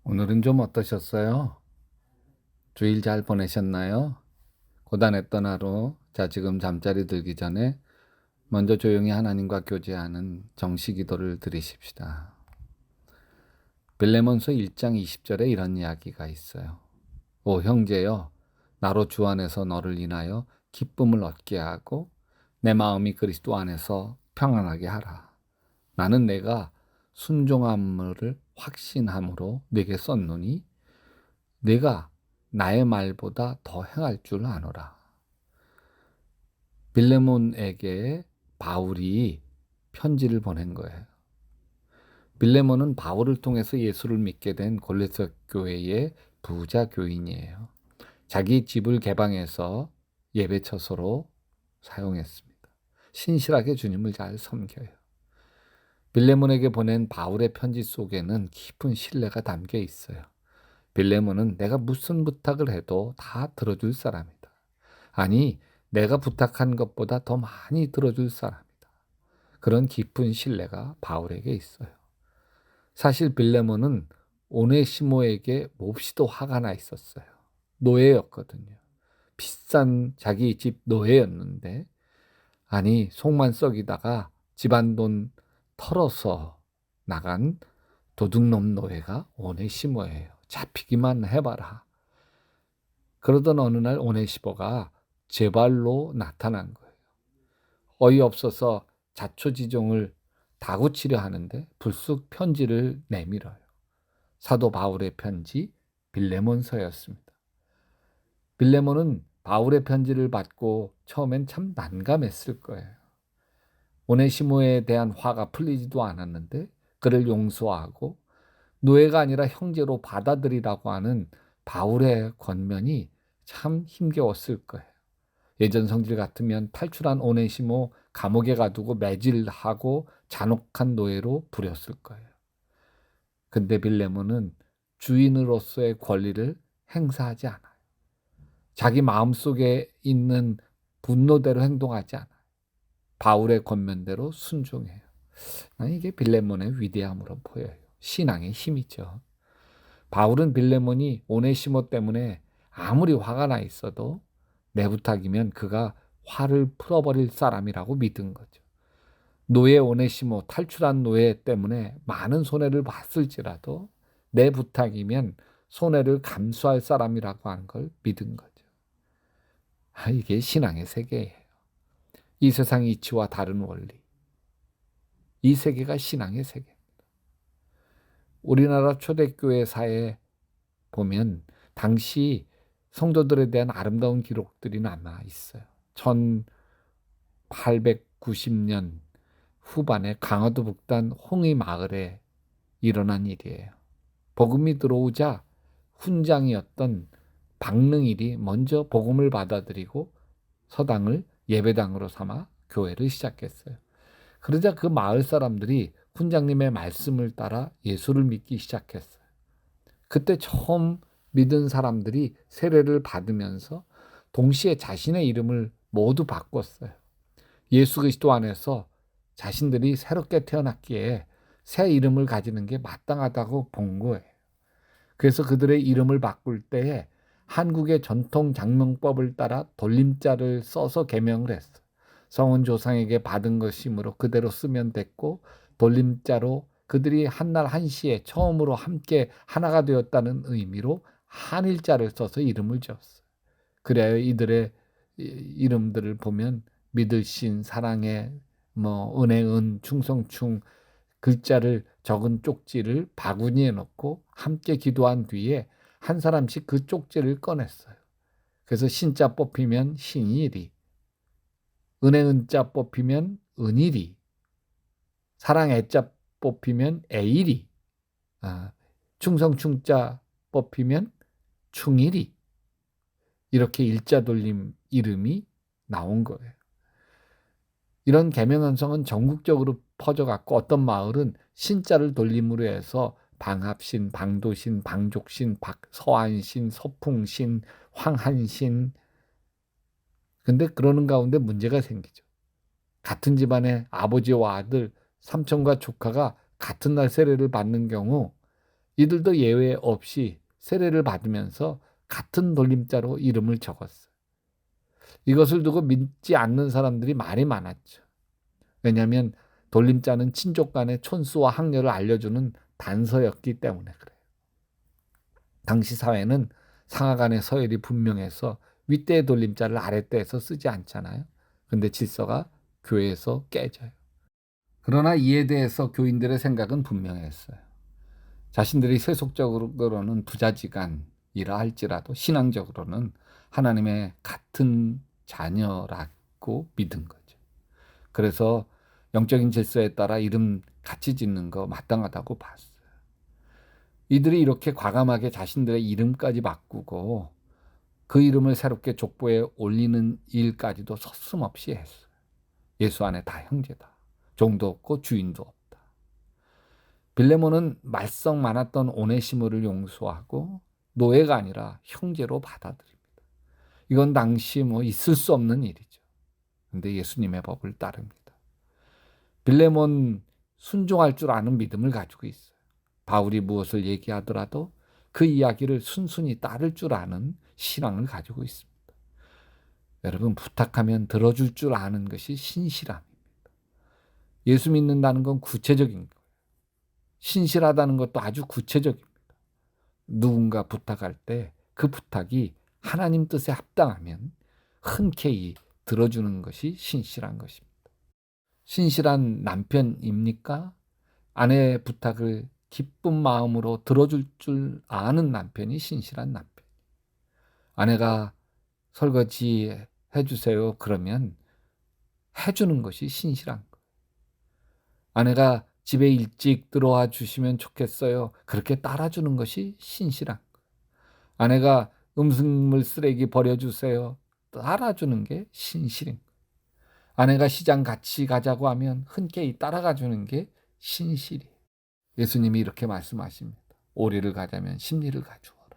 오늘은 좀 어떠셨어요? 주일 잘 보내셨나요? 고단했던 하루. 자, 지금 잠자리 들기 전에 먼저 조용히 하나님과 교제하는 정시 기도를 드리십시다. 빌레몬서 1장 20절에 이런 이야기가 있어요. 오 형제여, 나로 주 안에서 너를 인하여 기쁨을 얻게 하고 내 마음이 그리스도 안에서 평안하게 하라. 나는 내가 순종함을 확신함으로 내게 썼노니 내가 나의 말보다 더 행할 줄 아노라. 빌레몬에게 바울이 편지를 보낸 거예요. 빌레몬은 바울을 통해서 예수를 믿게 된 골로새 교회의 부자 교인이에요. 자기 집을 개방해서 예배 처소로 사용했습니다. 신실하게 주님을 잘 섬겨요. 빌레몬에게 보낸 바울의 편지 속에는 깊은 신뢰가 담겨 있어요. 빌레몬은 내가 무슨 부탁을 해도 다 들어줄 사람이다. 아니, 내가 부탁한 것보다 더 많이 들어줄 사람이다. 그런 깊은 신뢰가 바울에게 있어요. 사실 빌레몬은 오네시모에게 몹시도 화가 나 있었어요. 노예였거든요. 비싼 자기 집 노예였는데, 아니, 속만 썩이다가 집안 돈 털어서 나간 도둑놈 노예가 오네시모예요. 잡히기만 해봐라. 그러던 어느 날 오네시모가 제 발로 나타난 거예요. 어이없어서 자초지종을 다구치려 하는데 불쑥 편지를 내밀어요. 사도 바울의 편지 빌레몬서였습니다. 빌레몬은 바울의 편지를 받고 처음엔 참 난감했을 거예요. 오네시모에 대한 화가 풀리지도 않았는데 그를 용서하고 노예가 아니라 형제로 받아들이라고 하는 바울의 권면이 참 힘겨웠을 거예요. 예전 성질 같으면 탈출한 오네시모 감옥에 가두고 매질하고 잔혹한 노예로 부렸을 거예요. 근데 빌레몬은 주인으로서의 권리를 행사하지 않아요. 자기 마음속에 있는 분노대로 행동하지 않아요. 바울의 권면대로 순종해요. 이게 빌레몬의 위대함으로 보여요. 신앙의 힘이죠. 바울은 빌레몬이 오네시모 때문에 아무리 화가 나 있어도 내 부탁이면 그가 화를 풀어버릴 사람이라고 믿은 거죠. 노예 오네시모, 탈출한 노예 때문에 많은 손해를 봤을지라도 내 부탁이면 손해를 감수할 사람이라고 하는 걸 믿은 거죠. 이게 신앙의 세계예요. 이 세상 이치와 다른 원리. 이 세계가 신앙의 세계입니다. 우리나라 초대교회사에 보면 당시 성도들에 대한 아름다운 기록들이 남아 있어요. 1890년 후반에 강화도 북단 홍의 마을에 일어난 일이에요. 복음이 들어오자 훈장이었던 박능일이 먼저 복음을 받아들이고 서당을 예배당으로 삼아 교회를 시작했어요. 그러자 그 마을 사람들이 훈장님의 말씀을 따라 예수를 믿기 시작했어요. 그때 처음 믿은 사람들이 세례를 받으면서 동시에 자신의 이름을 모두 바꿨어요. 예수 그리스도 안에서 자신들이 새롭게 태어났기에 새 이름을 가지는 게 마땅하다고 본 거예요. 그래서 그들의 이름을 바꿀 때에 한국의 전통 장명법을 따라 돌림자를 써서 개명을 했어요. 성은 조상에게 받은 것이므로 그대로 쓰면 됐고 돌림자로 그들이 한날 한시에 처음으로 함께 하나가 되었다는 의미로 한일자를 써서 이름을 지었어요. 그래야 이들의 이름들을 보면 믿을 신, 사랑의, 은혜, 은, 충성충 글자를 적은 쪽지를 바구니에 넣고 함께 기도한 뒤에 한 사람씩 그 쪽지를 꺼냈어요. 그래서 신자 뽑히면 신일이, 은혜 은자 뽑히면 은일이, 사랑 애자 뽑히면 애일이, 충성충자 뽑히면 충일이, 이렇게 일자 돌림 이름이 나온 거예요. 이런 계명현상은 전국적으로 퍼져갔고 어떤 마을은 신자를 돌림으로 해서 방합신, 방도신, 방족신, 서한신, 서풍신, 황한신. 근데 그러는 가운데 문제가 생기죠. 같은 집안의 아버지와 아들, 삼촌과 조카가 같은 날 세례를 받는 경우 이들도 예외 없이 세례를 받으면서 같은 돌림자로 이름을 적었어요. 이것을 두고 믿지 않는 사람들이 말이 많았죠. 왜냐하면 돌림자는 친족 간의 촌수와 학렬을 알려주는 단서였기 때문에 그래요. 당시 사회는 상하 간의 서열이 분명해서 윗대의 돌림자를 아랫대에서 쓰지 않잖아요. 근데 질서가 교회에서 깨져요. 그러나 이에 대해서 교인들의 생각은 분명했어요. 자신들이 세속적으로는 부자지간이라 할지라도 신앙적으로는 하나님의 같은 자녀라고 믿은 거죠. 그래서 영적인 질서에 따라 이름 같이 짓는 거 마땅하다고 봤어요. 이들이 이렇게 과감하게 자신들의 이름까지 바꾸고 그 이름을 새롭게 족보에 올리는 일까지도 서슴없이 했어요. 예수 안에 다 형제다. 종도 없고 주인도 없다. 빌레몬은 말썽 많았던 오네시모를 용서하고 노예가 아니라 형제로 받아들입니다. 이건 당시 있을 수 없는 일이죠. 근데 예수님의 법을 따릅니다. 빌레몬 순종할 줄 아는 믿음을 가지고 있어요. 바울이 무엇을 얘기하더라도 그 이야기를 순순히 따를 줄 아는 신앙을 가지고 있습니다. 여러분, 부탁하면 들어줄 줄 아는 것이 신실함입니다. 예수 믿는다는 건 구체적인 거예요. 신실하다는 것도 아주 구체적입니다. 누군가 부탁할 때 그 부탁이 하나님 뜻에 합당하면 흔쾌히 들어주는 것이 신실한 것입니다. 신실한 남편입니까? 아내의 부탁을 기쁜 마음으로 들어줄 줄 아는 남편이 신실한 남편. 아내가 설거지 해주세요. 그러면 해주는 것이 신실한 거예요. 아내가 집에 일찍 들어와 주시면 좋겠어요. 그렇게 따라주는 것이 신실한 거예요. 아내가 음식물 쓰레기 버려주세요. 따라주는 게 신실인 거예요. 아내가 시장 같이 가자고 하면 흔쾌히 따라가 주는 게 신실이에요. 예수님이 이렇게 말씀하십니다. 오리를 가자면 심리를 가주어라.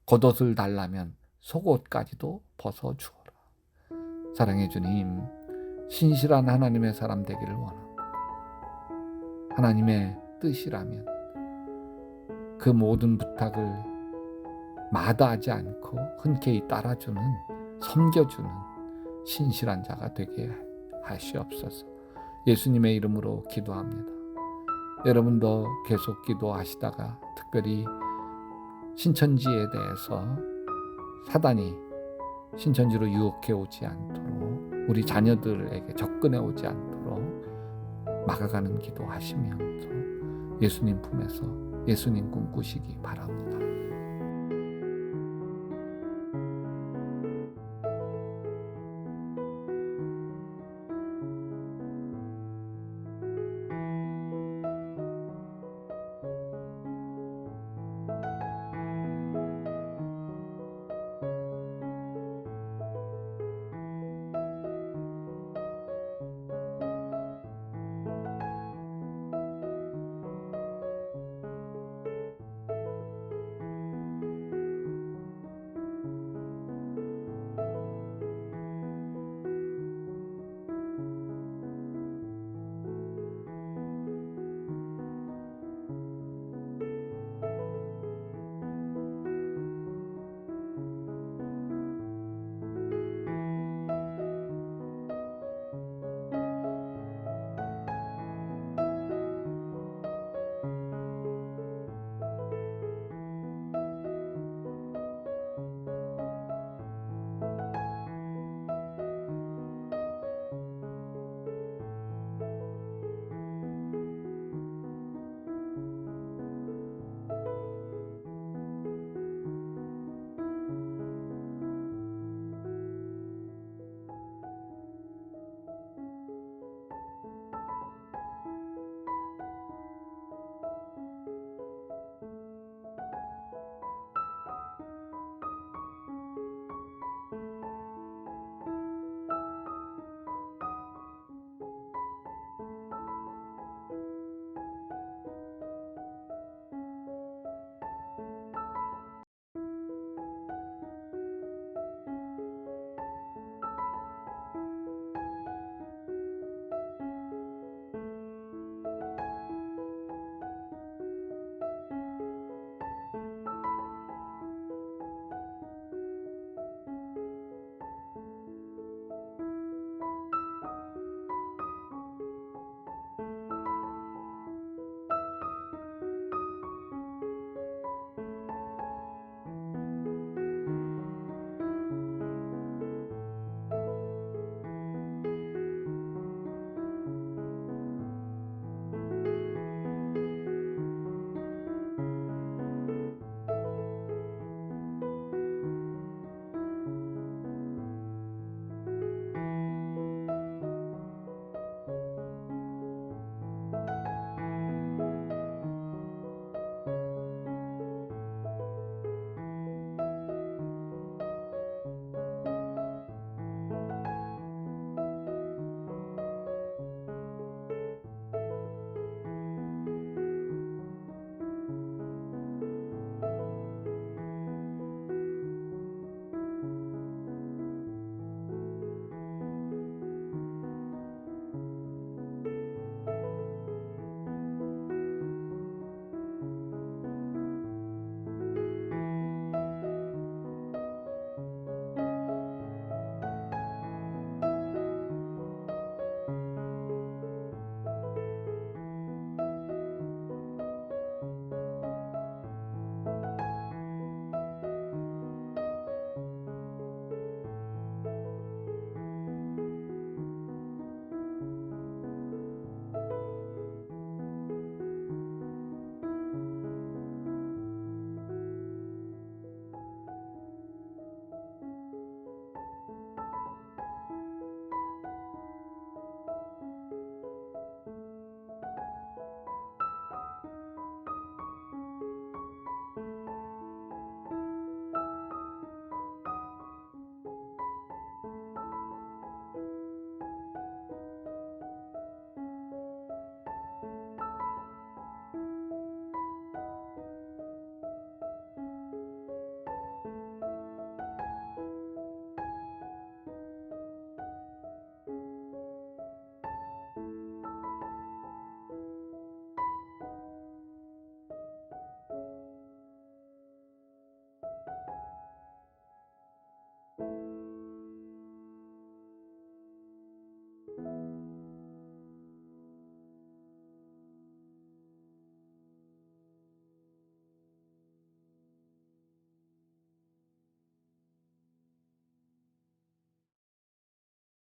겉옷을 달라면 속옷까지도 벗어주어라. 사랑해 주님, 신실한 하나님의 사람 되기를 원합니다. 하나님의 뜻이라면 그 모든 부탁을 마다하지 않고 흔쾌히 따라주는, 섬겨주는 신실한 자가 되게 하시옵소서. 예수님의 이름으로 기도합니다. 여러분도 계속 기도하시다가 특별히 신천지에 대해서 사단이 신천지로 유혹해 오지 않도록, 우리 자녀들에게 접근해 오지 않도록 막아가는 기도하시면서 예수님 품에서 예수님 꿈꾸시기 바랍니다.